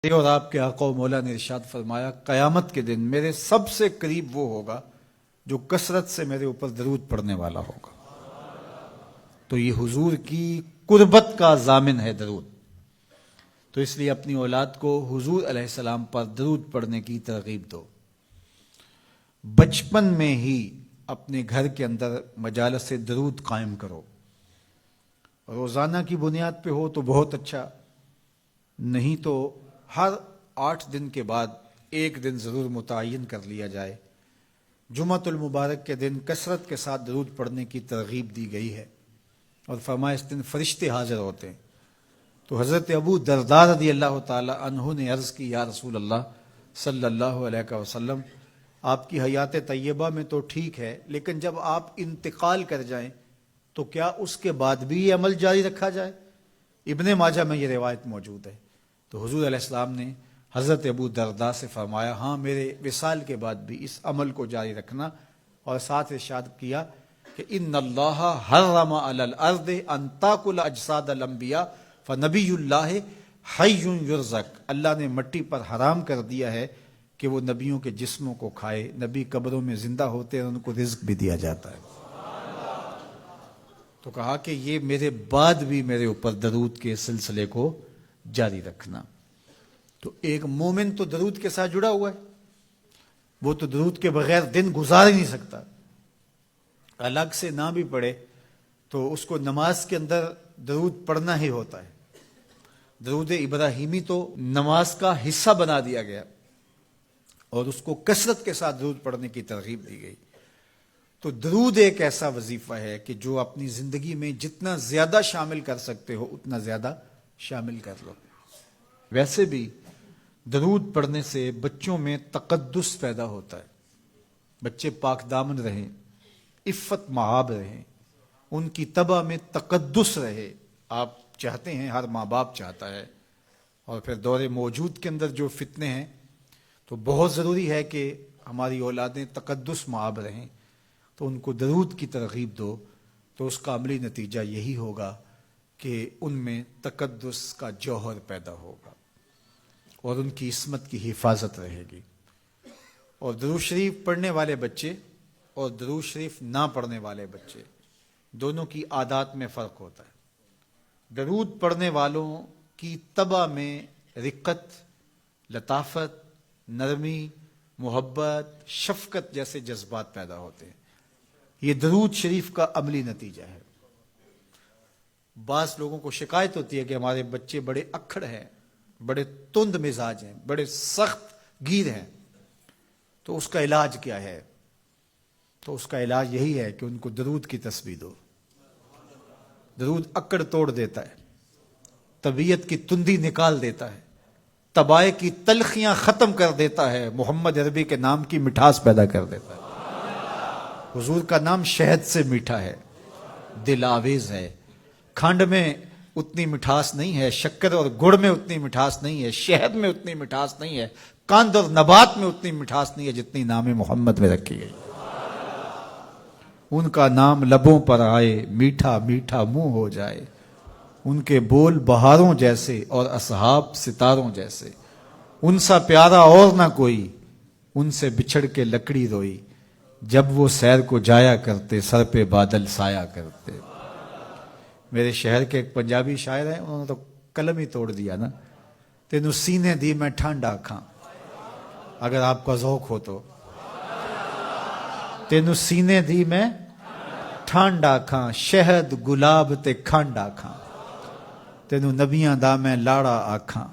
اور آپ کے آقا و مولا نے ارشاد فرمایا قیامت کے دن میرے سب سے قریب وہ ہوگا جو کثرت سے میرے اوپر درود پڑھنے والا ہوگا۔ تو یہ حضور کی قربت کا ضامن ہے درود، تو اس لیے اپنی اولاد کو حضور علیہ السلام پر درود پڑھنے کی ترغیب دو۔ بچپن میں ہی اپنے گھر کے اندر مجالس درود قائم کرو، روزانہ کی بنیاد پہ ہو تو بہت اچھا، نہیں تو ہر 8 دن کے بعد ایک دن ضرور متعین کر لیا جائے۔ جمعۃ المبارک کے دن کثرت کے ساتھ درود پڑھنے کی ترغیب دی گئی ہے، اور فرمایا اس دن فرشتے حاضر ہوتے ہیں۔ تو حضرت ابو درداء رضی اللہ تعالی عنہ نے عرض کی، یا رسول اللہ صلی اللہ علیہ وسلم، آپ کی حیات طیبہ میں تو ٹھیک ہے، لیکن جب آپ انتقال کر جائیں تو کیا اس کے بعد بھی یہ عمل جاری رکھا جائے؟ ابن ماجہ میں یہ روایت موجود ہے۔ تو حضور علیہ السلام نے حضرت ابو درداء سے فرمایا، ہاں میرے وصال کے بعد بھی اس عمل کو جاری رکھنا، اور ساتھ ارشاد کیا کہ ان اللہ حرم علی الارض ان تاکل اجساد الانبیاء فنبی اللہ حی یرزق، اللہ نے مٹی پر حرام کر دیا ہے کہ وہ نبیوں کے جسموں کو کھائے، نبی قبروں میں زندہ ہوتے ہیں، ان کو رزق بھی دیا جاتا ہے۔ تو کہا کہ یہ میرے بعد بھی میرے اوپر درود کے سلسلے کو جاری رکھنا۔ تو ایک مومن تو درود کے ساتھ جڑا ہوا ہے، وہ تو درود کے بغیر دن گزار ہی نہیں سکتا، الگ سے نہ بھی پڑھے تو اس کو نماز کے اندر درود پڑھنا ہی ہوتا ہے۔ درود ابراہیمی تو نماز کا حصہ بنا دیا گیا، اور اس کو کثرت کے ساتھ درود پڑھنے کی ترغیب دی گئی۔ تو درود ایک ایسا وظیفہ ہے کہ جو اپنی زندگی میں جتنا زیادہ شامل کر سکتے ہو اتنا زیادہ شامل کر لو۔ ویسے بھی درود پڑھنے سے بچوں میں تقدس پیدا ہوتا ہے، بچے پاک دامن رہیں، عفت مآب رہیں، ان کی طبع میں تقدس رہے، آپ چاہتے ہیں، ہر ماں باپ چاہتا ہے۔ اور پھر دور موجود کے اندر جو فتنے ہیں، تو بہت ضروری ہے کہ ہماری اولادیں تقدس مآب رہیں، تو ان کو درود کی ترغیب دو، تو اس کا عملی نتیجہ یہی ہوگا کہ ان میں تقدس کا جوہر پیدا ہوگا، اور ان کی عصمت کی حفاظت رہے گی۔ اور درود شریف پڑھنے والے بچے اور درود شریف نہ پڑھنے والے بچے دونوں کی عادات میں فرق ہوتا ہے۔ درود پڑھنے والوں کی طبع میں رقت، لطافت، نرمی، محبت، شفقت جیسے جذبات پیدا ہوتے ہیں۔ یہ درود شریف کا عملی نتیجہ ہے۔ بعض لوگوں کو شکایت ہوتی ہے کہ ہمارے بچے بڑے اکھڑ ہیں، بڑے تند مزاج ہیں، بڑے سخت گیر ہیں، تو اس کا علاج کیا ہے؟ تو اس کا علاج یہی ہے کہ ان کو درود کی تسبیح دو۔ درود اکڑ توڑ دیتا ہے، طبیعت کی تندی نکال دیتا ہے، طبائع کی تلخیاں ختم کر دیتا ہے، محمد عربی کے نام کی مٹھاس پیدا کر دیتا ہے۔ حضور کا نام شہد سے میٹھا ہے، دل آویز ہے، کھنڈ میں اتنی مٹھاس نہیں ہے، شکر اور گڑ میں اتنی مٹھاس نہیں ہے، شہد میں اتنی مٹھاس نہیں ہے، قند اور نبات میں اتنی مٹھاس نہیں ہے جتنی نام محمد میں رکھی گئی۔ ان کا نام لبوں پر آئے، میٹھا میٹھا منہ ہو جائے، ان کے بول بہاروں جیسے اور اصحاب ستاروں جیسے، ان سا پیارا اور نہ کوئی، ان سے بچھڑ کے لکڑی روئی، جب وہ سیر کو جایا کرتے سر پہ بادل سایا کرتے۔ میرے شہر کے ایک پنجابی شاعر ہیں، انہوں نے تو قلم ہی توڑ دیا نا، تینوں سینے دی میں ٹھنڈ آکھاں، اگر آپ کا ذوق ہو تو، تینوں سینے دی میں ٹھنڈ آکھاں، شہد گلاب تے کھنڈ آکھاں، تینوں نبیاں دا میں لاڑا آکھاں،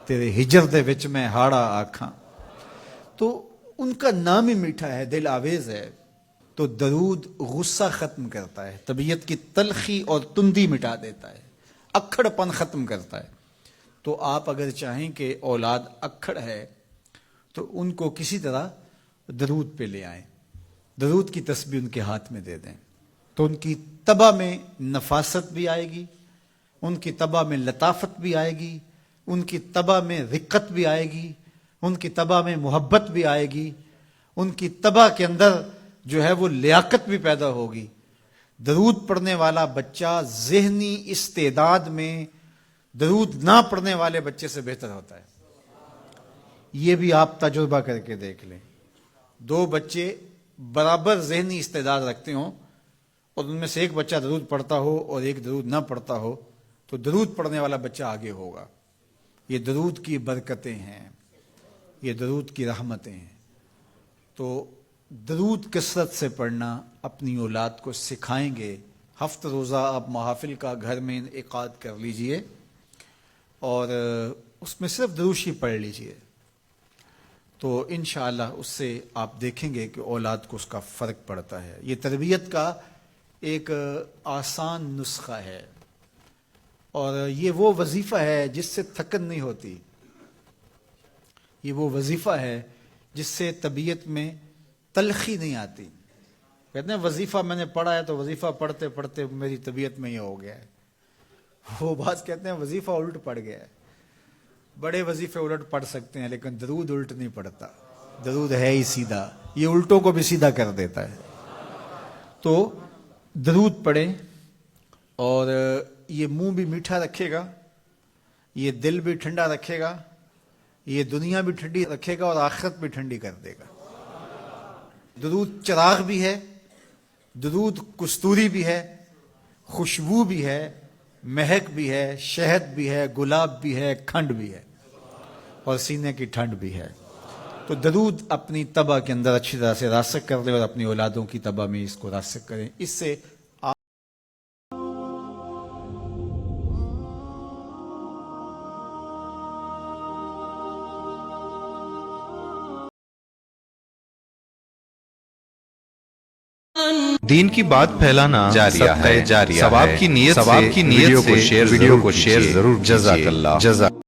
تیرے ہجر دے وچ میں ہاڑا آکھاں۔ تو ان کا نام ہی میٹھا ہے، دل آویز ہے۔ تو درود غصہ ختم کرتا ہے، طبیعت کی تلخی اور تندی مٹا دیتا ہے، اکھڑ پن ختم کرتا ہے۔ تو آپ اگر چاہیں کہ اولاد اکھڑ ہے تو ان کو کسی طرح درود پہ لے آئیں، درود کی تسبیح ان کے ہاتھ میں دے دیں، تو ان کی طبع میں نفاست بھی آئے گی، ان کی طبع میں لطافت بھی آئے گی، ان کی طبع میں رقت بھی آئے گی، ان کی طبع میں محبت بھی آئے گی، ان کی طبع کے اندر جو ہے وہ لیاقت بھی پیدا ہوگی۔ درود پڑھنے والا بچہ ذہنی استعداد میں درود نہ پڑھنے والے بچے سے بہتر ہوتا ہے۔ یہ بھی آپ تجربہ کر کے دیکھ لیں، دو بچے برابر ذہنی استعداد رکھتے ہوں اور ان میں سے ایک بچہ درود پڑھتا ہو اور ایک درود نہ پڑھتا ہو تو درود پڑھنے والا بچہ آگے ہوگا۔ یہ درود کی برکتیں ہیں، یہ درود کی رحمتیں ہیں۔ تو درود کثرت سے پڑھنا اپنی اولاد کو سکھائیں گے۔ ہفتہ روزہ آپ محافل کا گھر میں انعقاد کر لیجئے اور اس میں صرف دروشی پڑھ لیجئے، تو انشاءاللہ اس سے آپ دیکھیں گے کہ اولاد کو اس کا فرق پڑتا ہے۔ یہ تربیت کا ایک آسان نسخہ ہے اور یہ وہ وظیفہ ہے جس سے تھکن نہیں ہوتی، یہ وہ وظیفہ ہے جس سے طبیعت میں تلخی نہیں آتی۔ کہتے ہیں وظیفہ میں نے پڑھا ہے تو وظیفہ پڑھتے پڑھتے میری طبیعت میں یہ ہو گیا ہے، وہ بات کہتے ہیں وظیفہ الٹ پڑ گیا ہے۔ بڑے وظیفے الٹ پڑھ سکتے ہیں لیکن درود الٹ نہیں پڑتا، درود ہے ہی سیدھا، یہ الٹوں کو بھی سیدھا کر دیتا ہے۔ تو درود پڑھیں اور یہ منہ بھی میٹھا رکھے گا، یہ دل بھی ٹھنڈا رکھے گا، یہ دنیا بھی ٹھنڈی رکھے گا اور آخرت بھی ٹھنڈی کر دے گا۔ درود چراغ بھی ہے، درود کستوری بھی ہے، خوشبو بھی ہے، مہک بھی ہے، شہد بھی ہے، گلاب بھی ہے، کھنڈ بھی ہے اور سینے کی ٹھنڈ بھی ہے۔ تو درود اپنی طبع کے اندر اچھی طرح سے راسخ کر لیں اور اپنی اولادوں کی طبع میں اس کو راسخ کریں۔ اس سے دین کی بات پھیلانا جاریہ ہے، ثواب کی نیت سے ویڈیو کو شیئر ضرور کیجئے۔ جزاک اللہ۔